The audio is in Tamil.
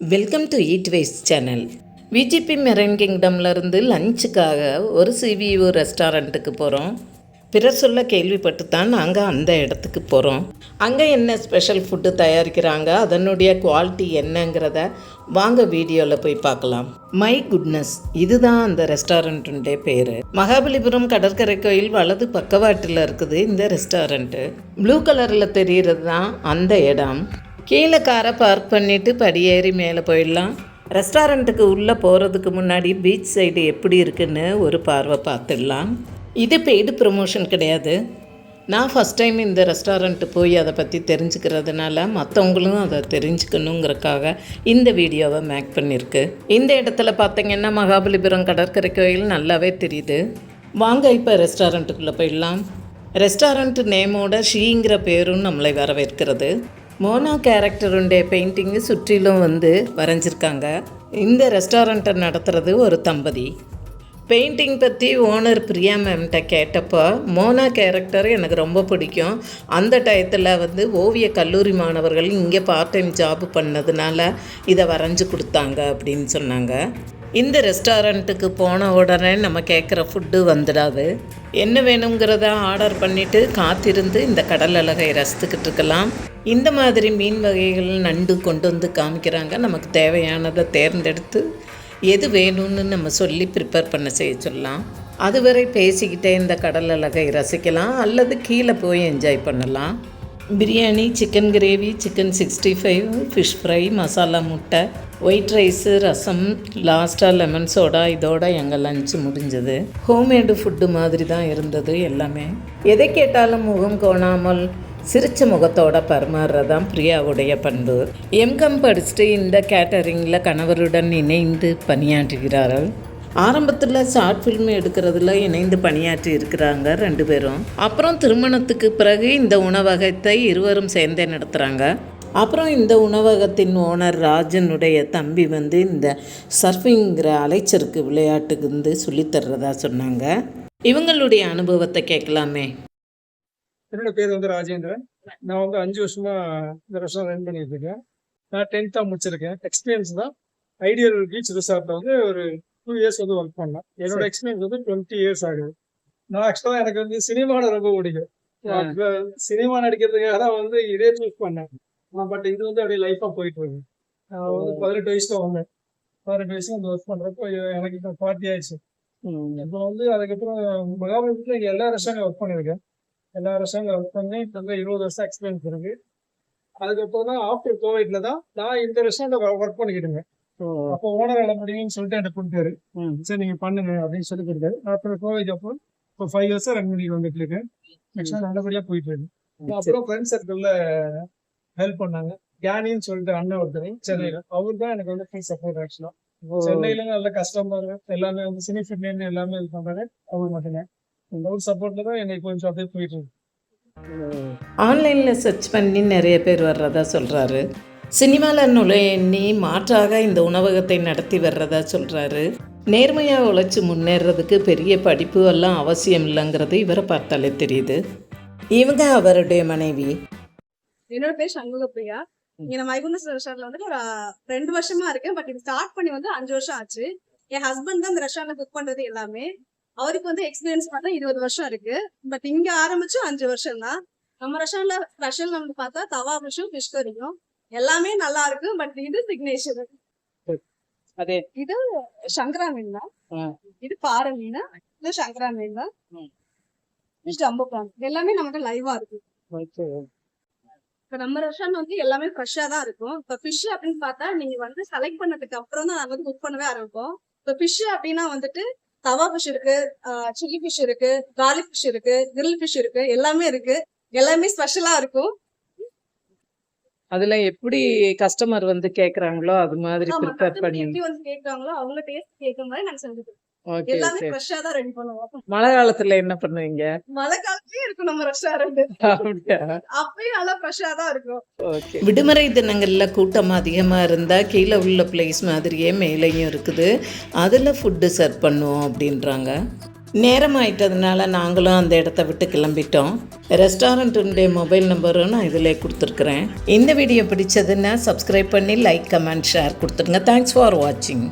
Welcome to eat ways channel. VGP marine கிங்டம்லேருந்து லஞ்சுக்காக ஒரு சிவிஓ ரெஸ்டாரண்ட்டுக்கு போகிறோம். பிறர் சொல்ல கேள்விப்பட்டு தான் நாங்கள் அந்த இடத்துக்கு போகிறோம். அங்கே என்ன ஸ்பெஷல் ஃபுட்டு தயாரிக்கிறாங்க, அதனுடைய குவாலிட்டி என்னங்கிறத வாங்க வீடியோவில் போய் பார்க்கலாம். மை குட்னஸ், இதுதான் அந்த ரெஸ்டாரண்ட்டுடைய பேர். மகாபலிபுரம் கடற்கரை கோயில் வலது பக்கவாட்டில் இருக்குது இந்த ரெஸ்டாரண்ட்டு. ப்ளூ கலரில் தெரிகிறது தான் அந்த இடம். கீழே காரை பார்க் பண்ணிவிட்டு படியேறி மேலே போயிடலாம். ரெஸ்டாரண்ட்டுக்கு உள்ளே போகிறதுக்கு முன்னாடி பீச் சைடு எப்படி இருக்குன்னு ஒரு பார்வை பார்த்துடலாம். இது பெய்டு ப்ரமோஷன் கிடையாது. நான் ஃபஸ்ட் டைம் இந்த ரெஸ்டாரண்ட்டு போய் அதை பற்றி தெரிஞ்சுக்கிறதுனால மற்றவங்களும் அதை தெரிஞ்சுக்கணுங்கிறக்காக இந்த வீடியோவை மேக் பண்ணியிருக்கு. இந்த இடத்துல பார்த்திங்கன்னா மகாபலிபுரம் கடற்கரை கோயில் நல்லாவே தெரியுது. வாங்க இப்போ ரெஸ்டாரண்ட்டுக்குள்ளே போயிடலாம். ரெஸ்டாரண்ட் நேமோட ஷீங்கிற பேரும் நம்மளை வரவேற்கிறது. மோனா கேரக்டருடைய பெயிண்டிங்கு சுற்றிலும் வரைஞ்சிருக்காங்க. இந்த ரெஸ்டாரண்ட்டை நடத்துகிறது ஒரு தம்பதி. பெயிண்டிங் பற்றி ஓனர் பிரியா மேம்கிட்ட கேட்டப்போ மோனா கேரக்டர் எனக்கு ரொம்ப பிடிக்கும், அந்த டயத்தில் ஓவிய கல்லூரி மாணவர்கள் இங்கே பார்ட் டைம் ஜாப் பண்ணதுனால இதை வரைஞ்சி கொடுத்தாங்க அப்படின்னு சொன்னாங்க. இந்த ரெஸ்டாரண்ட்டுக்கு போன உடனே நம்ம கேட்குற ஃபுட்டு வந்துடாது. என்ன வேணுங்கிறத ஆர்டர் பண்ணிவிட்டு காத்திருந்து இந்த கடல் அழகை ரசித்துக்கிட்டு இருக்கலாம். இந்த மாதிரி மீன் வகைகள் நண்டு கொண்டு காமிக்கிறாங்க. நமக்கு தேவையானதை தேர்ந்தெடுத்து எது வேணும்னு நம்ம சொல்லி ப்ரிப்பேர் பண்ண செய்ய சொல்லலாம். அதுவரை பேசிக்கிட்டே இந்த கடல் அழகை ரசிக்கலாம் அல்லது கீழே போய் என்ஜாய் பண்ணலாம். Biryani, chicken gravy, chicken 65, fish fry, masala முட்டை, ஒயிட் ரைஸு, ரசம், லாஸ்ட்டாக லெமன் சோடா. இதோட எங்கள் லஞ்சு முடிஞ்சது. ஹோம்மேடு ஃபுட்டு மாதிரி தான் இருந்தது எல்லாமே. எதை கேட்டாலும் முகம் கோணாமல் சிரிச்ச முகத்தோட பரிமாறுறதான் பிரியாவுடைய பண்பு. எம்காம் படிச்சுட்டு இந்த கேட்டரிங்கில் கணவருடன் இணைந்து பணியாற்றுகிறார்கள். ஆரம்பத்தில் ஷார்ட் ஃபில்ம் எடுக்கிறதுல இணைந்து பணியாற்றி இருக்கிறாங்க 2 பேரும். அப்புறம் திருமணத்துக்கு பிறகு இந்த உணவகத்தை இருவரும் சேர்ந்தே நடத்துகிறாங்க. அப்புறம் இந்த உணவகத்தின் ஓனர் ராஜனுடைய தம்பி இந்த சர்ஃபிங்கிற அலைச்சருக்கு விளையாட்டுக்கு சொல்லித்தர்றதா சொன்னாங்க. இவங்களுடைய அனுபவத்தை கேட்கலாமே. என்னோட பேர் ராஜேந்திரன். நான் 5 வருஷமா இந்த ரெஸ்டாரண்ட் ரன் பண்ணிட்டு இருக்கேன். நான் 10th முடிச்சிருக்கேன். எக்ஸ்பீரியன்ஸ் தான். ஐடியல் பீச் ரிசார்ட்ல ஒரு 2 இயர்ஸ் ஒர்க் பண்ணேன். என்னோட எக்ஸ்பீரியன்ஸ் 20 இயர்ஸ் ஆகுது. நான் ஆக்சுவலா எனக்கு சினிமாவோட ரொம்ப பிடிக்கும். சினிமா நடிக்கிறதுக்காக தான் இதே சூஸ் பண்ணேன். பட் இது அப்படியே லைஃபா போயிட்டு இருக்கு. நான் 18 வயசுல வந்தேன். 18 வயசுல ஒர்க் பண்றப்போ எனக்கு இப்போ 40 ஆயிடுச்சு. இப்போ அதுக்கப்புறம் மகாபலிபுரத்துல இங்க எல்லா ரெஸ்டாரண்ட் ஒர்க் பண்ணியிருக்கேன். எல்லா ரெஸ்டாரண்ட் ஒர்க் பண்ணி 20 வருஷம் எக்ஸ்பீரியன்ஸ் இருக்கு. அதுக்கப்புறம் தான் ஆஃப்டர் கோவிட்ல தான் நான் இந்த ரெஸ்டாரண்ட் ஒர்க் பண்ணிக்கிட்டுங்க. அப்போ ஓனர் வேலை முடியும்னு சொல்லிட்டு எனக்கு கொடுத்தாரு. சரி நீங்க பண்ணுங்க அப்படின்னு சொல்லி கொடுத்தாரு. அப்புறம் கோவிட் அப்புறம் இப்போ 5 வருஷம் ரன் பண்ணிட்டு வந்துட்டு இருக்கேன். நல்லபடியா போயிட்டு இருக்கு. அப்புறம் ஃப்ரெண்ட் சர்க்கிள்ல ஹெல்ப் பண்ணாங்க. கேனின்னு சொல்லிட்டு அண்ணன் ஒருத்தர் சென்னையில, அவரு தான் எனக்கு ஃபுல் சப்போர்ட். ஆக்சுவலா சென்னையில நல்ல கஸ்டமர் எல்லாமே சினி ஃபிட்னு எல்லாமே இது பண்றாங்க. அவர் மட்டும்தான் அவர் சப்போர்ட்ல தான் எனக்கு கொஞ்சம் அப்படியே போயிட்டு இருக்கு. ஆன்லைனில் சர்ச் பண்ணி நிறைய பேர் வர்றதா சொல்கிறாரு. சினிமாவில் நுழையண்ணி மாற்றாக இந்த உணவகத்தை நடத்தி வர்றதா சொல்கிறாரு. நேர்மையாக உழைச்சி முன்னேறதுக்கு பெரிய படிப்பு எல்லாம் அவசியம் இல்லைங்கிறது இவரை பார்த்தாலே தெரியுது. இவங்க அவருடைய மனைவி. என்னோட பேர் சண்முக பிரியா. நான் மைகுண்டஸ் ரெஸ்டாரண்ட்ல ஒரு 2 வருஷமா இருக்கேன். பட் இது ஸ்டார்ட் பண்ணி 5 வருஷம் ஆச்சு. என் ஹஸ்பண்ட் தான் இந்த ரெஸ்டாரண்ட்ல குக் பண்றது எல்லாமே. அவருக்கு எக்ஸ்பீரியன்ஸ் பார்த்தா 20 வருஷம் இருக்கு. பட் இங்க ஆரம்பிச்சு 5 வருஷம் தான். நம்ம ரெஸ்டாரண்ட்ல ஸ்பெஷல் நமக்கு பார்த்தா தவா ஃபிஷ்ஷும் ஃபிஷ் கறியும் எல்லாமே நல்லா இருக்கு. பட் இது சிக்னேச்சர். இது சங்கரா மீன் தான். இது பாறை மீன். இது சங்கரா மீன் தான். ஜம்போ பிரான் எல்லாமே நம்மகிட்ட லைவா இருக்கு. இப்ப நம்ம ரெஸ்டாரண்ட் எல்லாமே ஃப்ரெஷ்ஷா தான் இருக்கும். இப்ப ஃபிஷ் அப்படின்னு பார்த்தா நீங்க செலக்ட் பண்ணதுக்கு அப்புறம் தான் நாங்க குக் பண்ணவே ஆரம்பிப்போம். இப்ப ஃபிஷ் அப்படின்னா தவா ஃபிஷ் இருக்கு, சில்லி ஃபிஷ் இருக்கு, கார்லிக் ஃபிஷ் இருக்கு, கிரில் ஃபிஷ் இருக்கு, எல்லாமே இருக்கு. எல்லாமே ஸ்பெஷலா இருக்கும். அதுல எப்படி கஸ்டமர் கேக்குறாங்களோ அது மாதிரி ப்ரிப்பேர் பண்ணி எப்படி கேக்குறாங்களோ அவங்க டேஸ்ட் கேக்குற மாதிரி நாங்க செஞ்சுட்டு எல்லாமே ஃப்ரெஷ்ஷா தான் ரெடி பண்ணுவோம். மழை காலத்துல என்ன பண்ணுவீங்க? மழை காலத்துலயும் இருக்கும் நம்ம ரெஸ்டாரண்ட். அப்பயும் நல்லா ஃப்ரெஷ்ஷா தான் இருக்கும். விடுமுறை தினங்கள்ல கூட்டம் அதிகமா இருந்தா கீழே உள்ள பிளேஸ் மாதிரியே மேலேயும் இருக்குது. அதுல ஃபுட்டு சர்வ் பண்ணுவோம் அப்படின்றாங்க. நேரம் ஆயிட்டதுனால நாங்களும் அந்த இடத்த விட்டு கிளம்பிட்டோம். ரெஸ்டாரண்ட்டுடைய மொபைல் நம்பரும் நான் இதில் கொடுத்துருக்குறேன். இந்த வீடியோ பிடிச்சதுன்னா சப்ஸ்கிரைப் பண்ணி லைக், கமெண்ட், ஷேர் கொடுத்துருங்க. தேங்க்ஸ் ஃபார் வாட்சிங்.